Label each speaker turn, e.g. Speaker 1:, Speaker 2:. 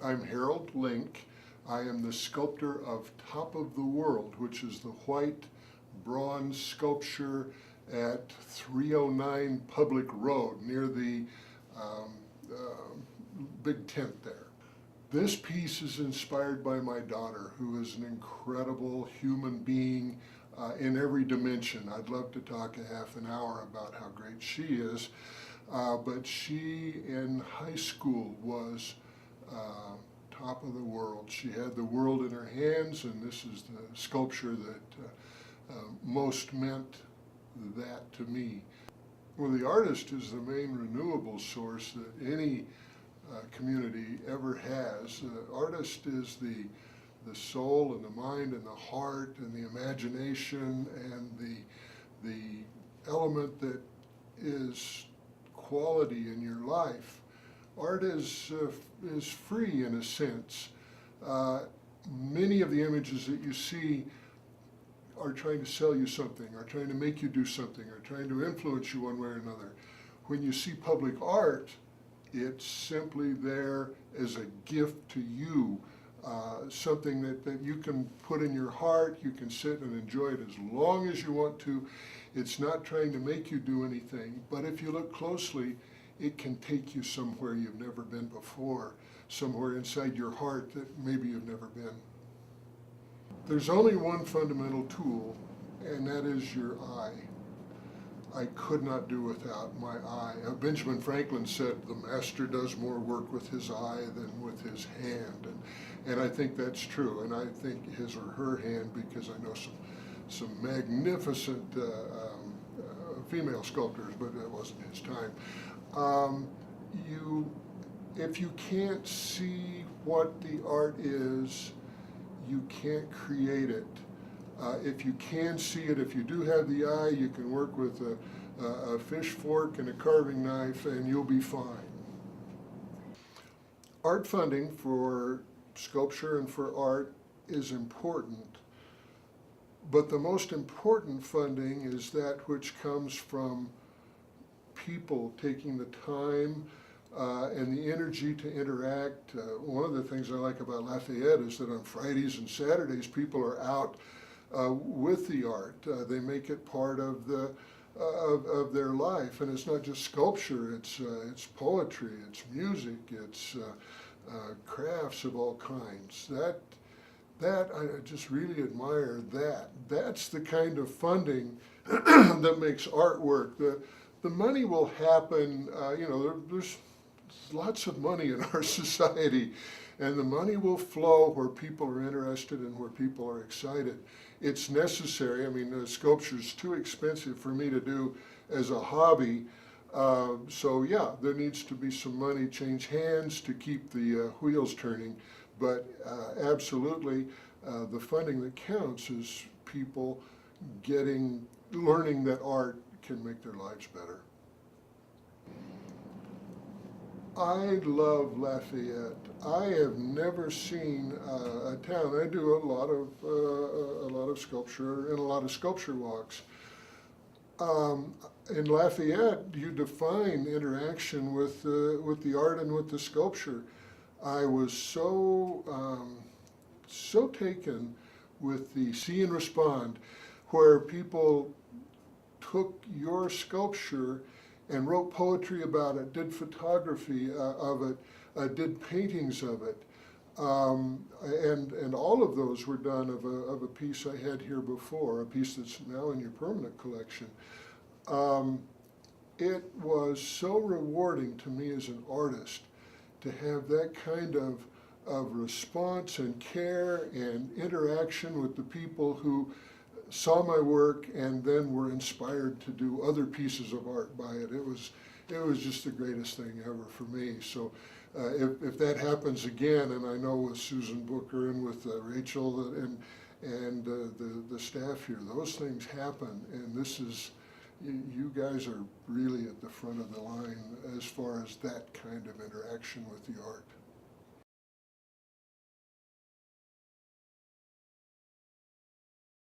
Speaker 1: I'm Harold Linke. I am the sculptor of Top of the World, which is the white bronze sculpture at 309 Public Road near the big tent there. This piece is inspired by my daughter, who is an incredible human being in every dimension. I'd love to talk a half an hour about how great she is, but she in high school was top of the world. She had the world in her hands, and this is the sculpture that most meant that to me. Well, the artist is the main renewable source that any community ever has. The artist is the soul and the mind and the heart and the imagination and the element that is quality in your life. Art is free in a sense. Many of the images that you see are trying to sell you something, are trying to make you do something, are trying to influence you one way or another. When you see public art, it's simply there as a gift to you, something that you can put in your heart, you can sit and enjoy it as long as you want to. It's not trying to make you do anything, but if you look closely, it can take you somewhere you've never been before, somewhere inside your heart that maybe you've never been. There's only one fundamental tool, and that is your eye. I could not do without my eye. Benjamin Franklin said the master does more work with his eye than with his hand, and I think that's true, and I think his or her hand, because I know some magnificent female sculptors, but that wasn't his time. If you can't see what the art is, you can't create it. If you can see it, if you do have the eye, you can work with a fish fork and a carving knife and you'll be fine. Art funding for sculpture and for art is important, but the most important funding is that which comes from people taking the time and the energy to interact. One of the things I like about Lafayette is that on Fridays and Saturdays people are out with the art. They make it part of their life, and it's not just sculpture. It's poetry, it's music, it's crafts of all kinds. That I just really admire. That's the kind of funding that makes artwork. The money will happen. There's lots of money in our society, and the money will flow where people are interested and where people are excited. It's necessary. I mean, sculpture's too expensive for me to do as a hobby. So yeah, there needs to be some money change hands to keep the wheels turning. But absolutely, the funding that counts is people learning that art can make their lives better. I love Lafayette. I have never seen a town. I do a lot of sculpture and a lot of sculpture walks. In Lafayette, you define interaction with the art and with the sculpture. I was so taken with the See and Respond, where people took your sculpture and wrote poetry about it, did photography of it, did paintings of it, and all of those were done of a piece I had here before, a piece that's now in your permanent collection. It was so rewarding to me as an artist to have that kind of response and care and interaction with the people who saw my work and then were inspired to do other pieces of art by it. It was just the greatest thing ever for me. So if that happens again, and I know with Susan Booker and with Rachel and the staff here, those things happen, and you guys are really at the front of the line as far as that kind of interaction with the art.